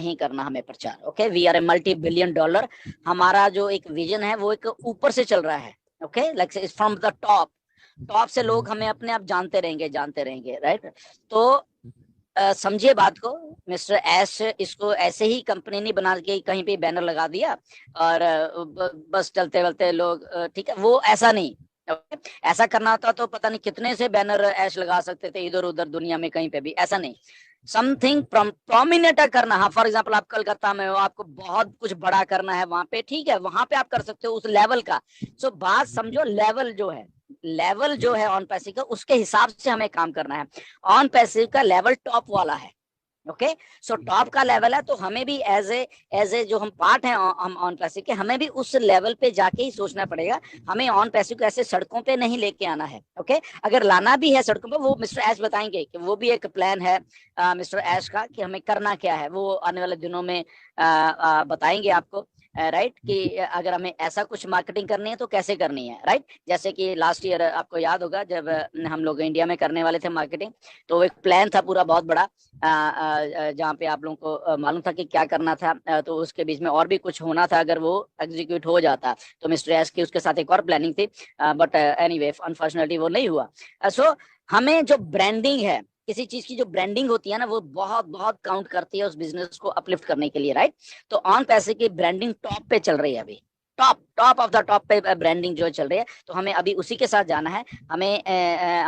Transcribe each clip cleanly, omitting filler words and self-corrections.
नहीं करना हमें प्रचार। Okay, we are a multi billion dollar, हमारा जो एक विजन है वो एक ऊपर से चल रहा है। Okay, like from the top, top से लोग हमें अपने आप जानते रहेंगे, राइट। तो समझिए बात को, मिस्टर एश इसको ऐसे ही कंपनी नहीं बना के कहीं पे बैनर लगा दिया और बस चलते चलते लोग ठीक है, वो ऐसा नहीं। ऐसा करना होता तो पता नहीं कितने से बैनर ऐश लगा सकते थे इधर उधर दुनिया में, कहीं पे भी ऐसा नहीं। समथिंग प्रोमिनेट करना, हाँ फॉर एग्जाम्पल आप कलकत्ता में हो, आपको बहुत कुछ बड़ा करना है वहां पे, ठीक है, वहां पे आप कर सकते हो उस लेवल का। सो बात समझो, लेवल जो है ऑन पैसिव का, उसके हिसाब से हमें काम करना है। ऑन पैसिव का लेवल टॉप वाला है। ओके, सो टॉप का लेवल है, तो हमें भी एज ए जो हम पार्ट हैं हम ऑन पैसिव के, हमें भी उस लेवल पे जाके ही सोचना पड़ेगा। हमें ऑन पैसिव को ऐसे सड़कों पे नहीं लेके आना है। ओके, अगर लाना भी है सड़कों पे, वो मिस्टर एश बताएंगे कि वो भी एक प्लान है मिस्टर एश का, कि हमें करना क्या है, वो आने वाले दिनों में बताएंगे आपको, राइट, कि अगर हमें ऐसा कुछ मार्केटिंग करनी है तो कैसे करनी है, राइट। जैसे कि लास्ट ईयर आपको याद होगा जब हम लोग इंडिया में करने वाले थे मार्केटिंग, तो एक प्लान था पूरा बहुत बड़ा, जहाँ पे आप लोगों को मालूम था कि क्या करना था, तो उसके बीच में और भी कुछ होना था, अगर वो एग्जीक्यूट हो जाता तो मिस्टर एस की उसके साथ एक और प्लानिंग थी, बट एनीवे अनफॉर्चुनेटली वो नहीं हुआ। सो हमें जो ब्रांडिंग है, किसी चीज की जो ब्रांडिंग होती है ना, वो बहुत बहुत काउंट करती है उस बिजनेस को अपलिफ्ट करने के लिए, राइट। तो ऑन पैसे की ब्रांडिंग टॉप पे चल रही है अभी, टॉप ऑफ द टॉप पे ब्रांडिंग जो चल रही है, तो हमें अभी उसी के साथ जाना है। हमें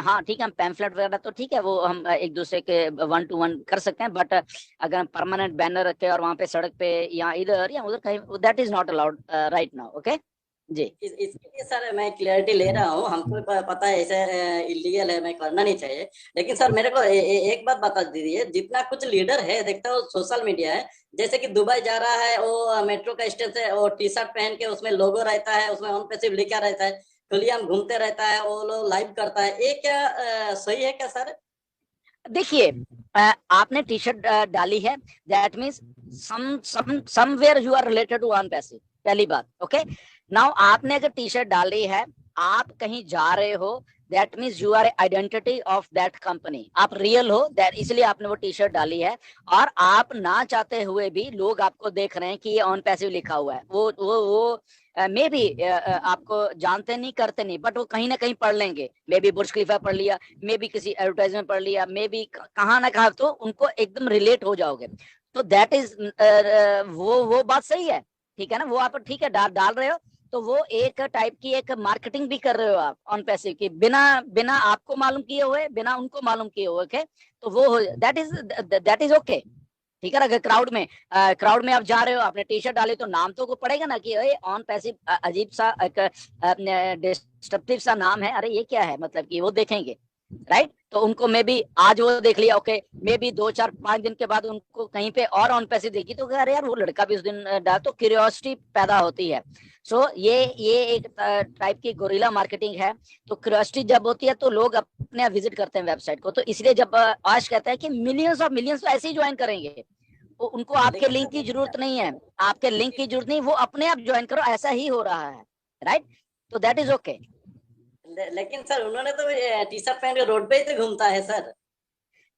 हाँ ठीक है, हम पैम्फलेट वगैरह तो ठीक है, वो हम एक दूसरे के 1-to-1 कर सकते हैं, बट अगर हम परमानेंट बैनर रखे और वहां पे सड़क पे या इधर या उधर कहीं, that is not allowed right now. Okay जी। इसके लिए सर मैं क्लियरिटी ले रहा हूँ, हमको पता है ऐसे इलीगल है, मैं करना नहीं चाहिए। लेकिन सर मेरे को एक बात बता दीजिए, जितना कुछ लीडर है देखता हूँ सोशल मीडिया है, जैसे कि दुबई जा रहा है वो मेट्रो का स्टेशन से वो टी शर्ट पहन के उसमें लोगो रहता है, उसमें ऑन पैसिव लिखा रहता है, खुलेआम घूमते रहता है, वो लोग लाइव करता है, ये क्या सही है क्या सर? देखिए, आपने टी शर्ट डाली है, that means somewhere you are related to one passive, पहली बात। ओके, नाउ आपने अगर टी शर्ट डाली है, आप कहीं जा रहे हो, that means you are identity of that company, आप रियल हो, दैट इसलिए आपने वो टी शर्ट डाली है। और आप ना चाहते हुए भी लोग आपको देख रहे हैं कि ये ऑन पैसिव लिखा हुआ है, वो मे बी आपको जानते नहीं करते नहीं, बट वो कहीं ना कहीं पढ़ लेंगे, मे बी बुर्ज खलीफा पढ़ लिया, मे बी किसी एडवर्टाइजमेंट पढ़ लिया, मे बी कहाँ ना कहाँ, तो उनको एकदम रिलेट हो जाओगे। तो दैट इज वो बात सही है, ठीक है ना, वो आप ठीक है डाल रहे हो, तो वो एक टाइप की एक मार्केटिंग भी कर रहे हो आप ऑन पैसिव की, बिना बिना आपको मालूम किए हुए, बिना उनको मालूम किए हुए। ओके, तो वो दैट इज ओके, ठीक है ना। अगर क्राउड में आप जा रहे हो, आपने टी शर्ट डाली, तो नाम तो को पड़ेगा ना कि ऑन पैसिव, अजीब सा एक डिस्ट्रप्टिव सा नाम है, अरे ये क्या है, मतलब कि वो देखेंगे, राइट। तो उनको मे बी आज वो देख लिया, ओके, मे बी 2-4-5 दिन के बाद उनको कहीं पे और ऑन पैसे देखी, तो अरे यार वो लड़का भी उस दिन डाल, तो क्यूरियोसिटी पैदा होती है। सो ये एक टाइप की गोरिल्ला मार्केटिंग है। तो क्यूरियोसिटी जब होती है तो लोग अपने आप विजिट करते हैं वेबसाइट को, तो इसलिए जब आज कहता है कि मिलियंस तो ऐसे ही ज्वाइन करेंगे, वो उनको आपके लेकिन लिंक की जरूरत नहीं है, आपके लिंक की जरूरत नहीं, वो अपने आप ज्वाइन करो, ऐसा ही हो रहा है, राइट। तो दैट इज ओके। लेकिन सर उन्होंने तो टी शर्ट पहन के रोड पे ही तो घूमता है सर।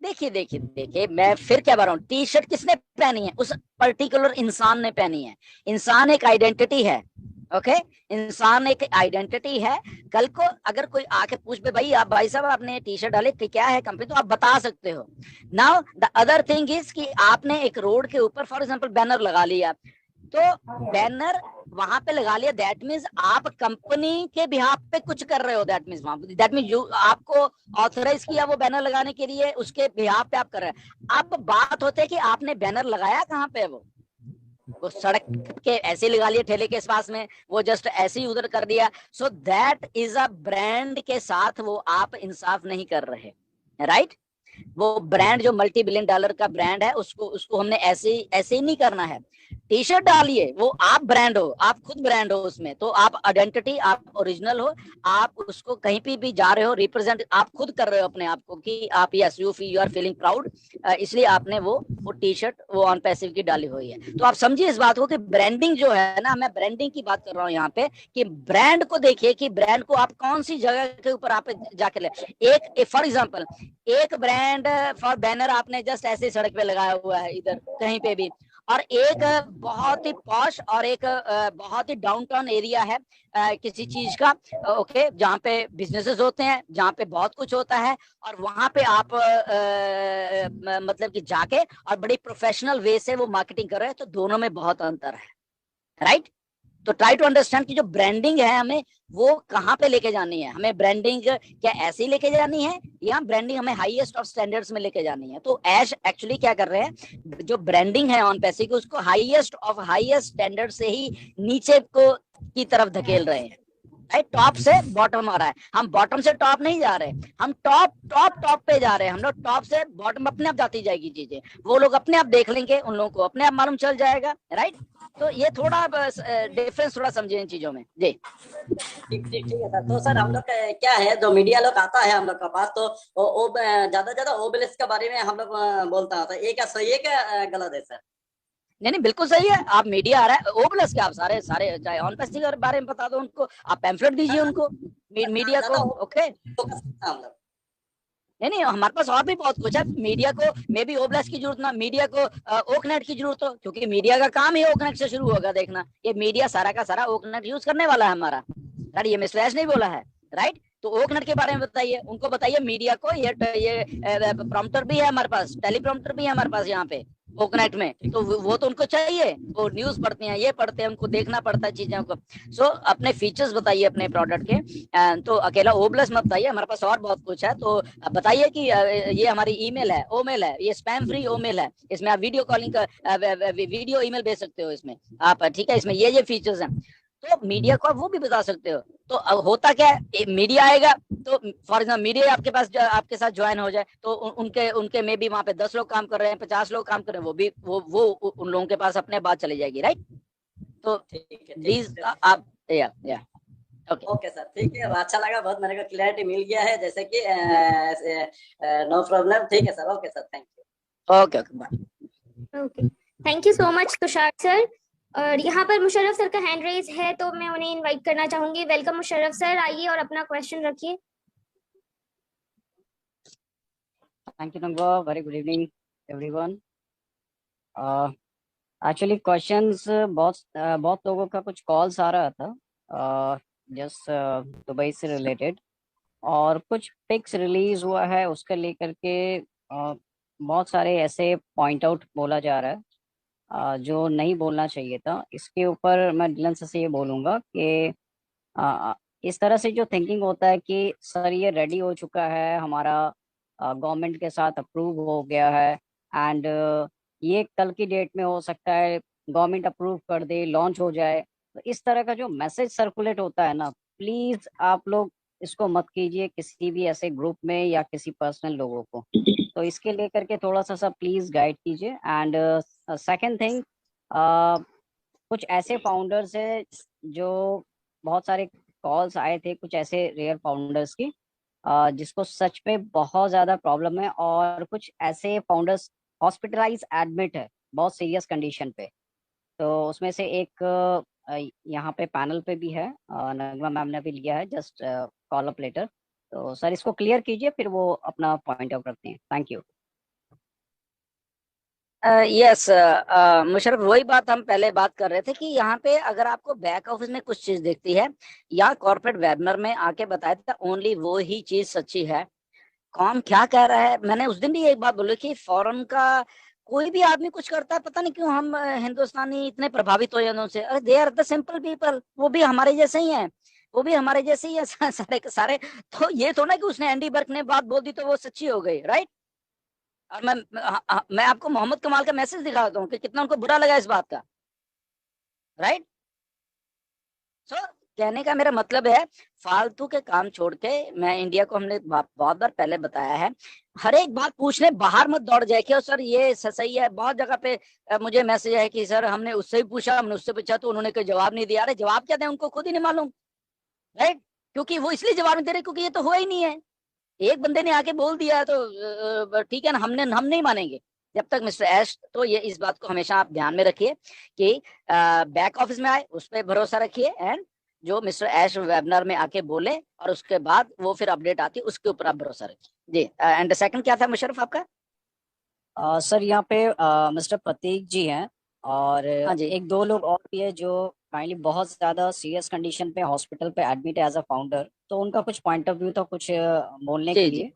देखिए, मैं फिर क्या बता रहा हूँ, टी शर्ट किसने पहनी है, उस पर्टिकुलर इंसान ने पहनी है। इंसान एक आइडेंटिटी है। ओके, इंसान एक आइडेंटिटी है। कल को अगर कोई आके पूछ पे, भाई आप भाई साहब आपने टी शर्ट डाली, क्या है कंपनी, तो आप बता सकते हो। Now the other thing is कि आपने एक रोड के ऊपर फॉर एग्जाम्पल बैनर लगा लिया, तो बैनर वहां पे लगा लिया, दैट मीन्स आप कंपनी के बिहाफ पे कुछ कर रहे हो, दैट मीन्स यू आपको ऑथराइज किया वो बैनर लगाने के लिए, उसके बिहाफ पे आप कर रहे हैं। अब बात होते है कि आपने बैनर लगाया कहाँ पे, वो सड़क के ऐसे लगा लिया ठेले के पास में, वो जस्ट ऐसे ही उधर कर दिया। So that is a brand के साथ वो आप इंसाफ नहीं कर रहे, राइट। वो ब्रांड जो मल्टी बिलियन डॉलर का ब्रांड है, उसको उसको हमने ऐसे ही नहीं करना है। टी शर्ट डालिए, वो आप ब्रांड हो, आप खुद ब्रांड हो उसमें, तो आप आइडेंटिटी, आप ओरिजिनल हो, आप उसको कहीं पे भी जा रहे हो, रिप्रेजेंट आप खुद कर रहे हो अपने आप को कि आप yes you are feeling proud, इसलिए आपने वो टी शर्ट वो ऑन पैसिव की डाली हुई है। तो आप समझिए इस बात को कि ब्रांडिंग जो है ना, मैं ब्रांडिंग की बात कर रहा हूँ यहाँ पे, कि ब्रांड को देखिए कि ब्रांड को आप कौन सी जगह के ऊपर आप जाके ले, एक फॉर एग्जाम्पल एक ब्रांड फॉर बैनर आपने जस्ट ऐसे सड़क पे लगाया हुआ है इधर कहीं पे भी, और एक बहुत ही पॉश और एक बहुत ही डाउनटाउन एरिया है किसी चीज का, ओके, जहाँ पे बिजनेसेस होते हैं, जहाँ पे बहुत कुछ होता है, और वहां पे आप मतलब कि जाके और बड़ी प्रोफेशनल वे से वो मार्केटिंग कर रहे हैं, तो दोनों में बहुत अंतर है, राइट। तो ट्राई टू अंडरस्टैंड कि जो ब्रांडिंग है हमें वो कहाँ पे लेके जानी है। हमें ब्रांडिंग क्या ऐसी लेके जानी है, या ब्रांडिंग हमें हाईएस्ट ऑफ स्टैंडर्ड्स में लेके जानी है। तो ऐश एक्चुअली क्या कर रहे हैं, जो ब्रांडिंग है ऑन पैसे की, उसको हाईएस्ट ऑफ हाईएस्ट स्टैंडर्ड से ही नीचे को की तरफ धकेल रहे हैं, राइट। टॉप से बॉटम आ रहा है, हम बॉटम से टॉप नहीं जा रहे, हम टॉप टॉप टॉप पे जा रहे हैं। हम लोग टॉप से बॉटम अपने आप जाती जाएगी चीजें, वो लोग अपने आप देख लेंगे, उन लोगों को अपने आप मालूम चल जाएगा, राइट। तो ये थोड़ा डिफरेंस थोड़ा समझे इन चीजों में जी। ठीक ठीक ठीक है सर। तो सर हम लोग क्या है, जो मीडिया लोग आता है हम लोग के पास, तो वो ज्यादा ज्यादा ओबेलिस्क के बारे में हम लोग बोलता है, तो ये क्या सही है क्या गलत है सर? नहीं नहीं, बिल्कुल सही है। आप मीडिया आ रहा है ओ प्लस के, आप सारे सारे चाहे ऑन पैसे के बारे में बता दो उनको, आप पैम्फलेट दीजिए उनको, मीडिया को, ज्यादा ओके। फोकस करता है हम लोग। नहीं नहीं, हमारे पास और भी बहुत कुछ है। मीडिया को मे बी ओब्लास्ट की जरूरत ना, मीडिया को ओकनेट की जरूरत हो, क्योंकि मीडिया का काम ही ओकनेट से शुरू होगा। देखना, ये मीडिया सारा का सारा ओकनेट यूज करने वाला है हमारा, राइट। ये मिस्टर ऐश नहीं बोला है, राइट। तो ओकनेट के बारे में बताइए, उनको बताइए मीडिया को। ये प्रॉम्प्टर भी है हमारे पास, टेलीप्रॉम्प्टर भी है हमारे पास यहाँ पे ओकनेट में, तो वो तो उनको चाहिए, वो न्यूज पढ़ते हैं, ये पढ़ते हैं, उनको देखना पड़ता है चीजों को। सो अपने फीचर्स बताइए अपने प्रोडक्ट के, तो अकेला ओ प्लस मत बताइए, हमारे पास और बहुत कुछ है। तो बताइए कि ये हमारी ईमेल है, ओमेल है, ये स्पैम फ्री ओमेल है, इसमें आप वीडियो कॉलिंग का वीडियो ईमेल भेज सकते हो इसमें आप, ठीक है। इसमें ये फीचर्स हैं, तो मीडिया को आप वो भी बता सकते हो। तो अब होता क्या है, मीडिया आएगा तो फॉर एग्जाम्पल मीडिया आपके पास आपके साथ ज्वाइन हो जाए, तो उनके उनके में भी वहां पे 10 लोग काम कर रहे हैं, 50 लोग काम कर रहे हैं, वो भी वो उन लोगों के पास अपने बात चली जाएगी, राइट। तो ठीक है ठीक दीज है। आप या ओके ओके सर, ठीक है, अच्छा लगा बहुत, मेरे को क्लैरिटी मिल गया है, जैसे कि नो प्रॉब्लम। ठीक है sir, okay sir, thank you. Okay okay bye. Okay, thank you so much Tushar sir. और यहाँ पर मुशर्रफ सर का हैंड रेज है, तो मैं उन्हें इनवाइट करना चाहूंगी। वेलकम मुशर्रफ सर, आइए और अपना क्वेश्चन रखिए। Thank you, Nangwa. Very good evening, everyone. Actually, questions बहुत लोगों का कुछ कॉल्स आ रहा था जस्ट दुबई से रिलेटेड, और कुछ पिक्स रिलीज हुआ है उसके लेकर के बहुत सारे ऐसे पॉइंट आउट बोला जा रहा है जो नहीं बोलना चाहिए था। इसके ऊपर मैं डिलन से ये बोलूँगा कि इस तरह से जो थिंकिंग होता है कि सर ये रेडी हो चुका है, हमारा गवर्नमेंट के साथ अप्रूव हो गया है, एंड ये कल की डेट में हो सकता है गवर्नमेंट अप्रूव कर दे, लॉन्च हो जाए। तो इस तरह का जो मैसेज सर्कुलेट होता है ना, प्लीज आप लोग इसको मत कीजिए किसी भी ऐसे ग्रुप में या किसी पर्सनल लोगों को। तो इसके लेकर के थोड़ा सा प्लीज गाइड कीजिए। एंड सेकंड थिंग, कुछ ऐसे फाउंडर्स है जो बहुत सारे कॉल्स आए थे कुछ ऐसे रेयर फाउंडर्स की जिसको सच में बहुत ज़्यादा प्रॉब्लम है, और कुछ ऐसे फाउंडर्स हॉस्पिटलाइज एडमिट है बहुत सीरियस कंडीशन पे। तो उसमें से एक यहाँ पे पैनल पे भी है, नगमा मैम ने भी लिया है, जस्ट कॉल अप लेटर। तो सर इसको क्लियर कीजिए, फिर वो अपना पॉइंट आउट रखते हैं। Thank you. यस मुशर्रफ, वही बात हम पहले बात कर रहे थे कि यहाँ पे अगर आपको बैक ऑफिस में कुछ चीज दिखती है या कॉर्पोरेट वेबिनार में आके बताया था, ओनली वो ही चीज सच्ची है। कौन क्या कह रहा है, मैंने उस दिन भी एक बात बोली कि फॉरेन का कोई भी आदमी कुछ करता है, पता नहीं क्यों हम हिंदुस्तानी इतने प्रभावित हो जाते हैं उनसे। अरे they are the simple people, वो भी हमारे जैसे ही हैं, वो भी हमारे जैसे ही है सारे के सारे। तो ये थोड़ा कि उसने एंडी बर्क ने बात बोल दी तो वो सच्ची हो गई, राइट। और मैं आपको मोहम्मद कमाल का मैसेज दिखाता हूँ कि कितना उनको बुरा लगा इस बात का, राइट। सो कहने का मेरा मतलब है, फालतू के काम छोड़ के, मैं इंडिया को हमने बहुत बार पहले बताया है, हर एक बात पूछने बाहर मत दौड़ जाए कि सर ये सही है। बहुत जगह पे मुझे मैसेज है कि सर हमने उससे भी पूछा, हमने उससे पूछा तो उन्होंने कोई जवाब नहीं दिया। अरे जवाब क्या दें, उनको खुद ही नहीं मालूम, राइट। क्योंकि वो इसलिए जवाब नहीं दे रहे क्योंकि ये तो हुआ ही नहीं है। एक बंदे ने आके बोल दिया है तो ठीक है ना, हम नहीं मानेंगे जब तक मिस्टर ऐश। तो ये इस बात को हमेशा आप ध्यान में रखिए कि बैक ऑफिस में आए उस पर भरोसा रखिए, एंड जो मिस्टर ऐश वेबिनार में आके बोले और उसके बाद वो फिर अपडेट आती है उसके ऊपर आप भरोसा रखिए जी। एंड सेकंड क्या था मुशर्रफ आपका? सर यहाँ पे मिस्टर प्रतीक जी हैं, और हाँ जी। एक दो लोग और भी है जो काइंडली बहुत ज्यादा सीरियस कंडीशन पे हॉस्पिटल पे एडमिट एज अ फाउंडर, तो उनका कुछ पॉइंट ऑफ व्यू था कुछ बोलने के जी जी लिए।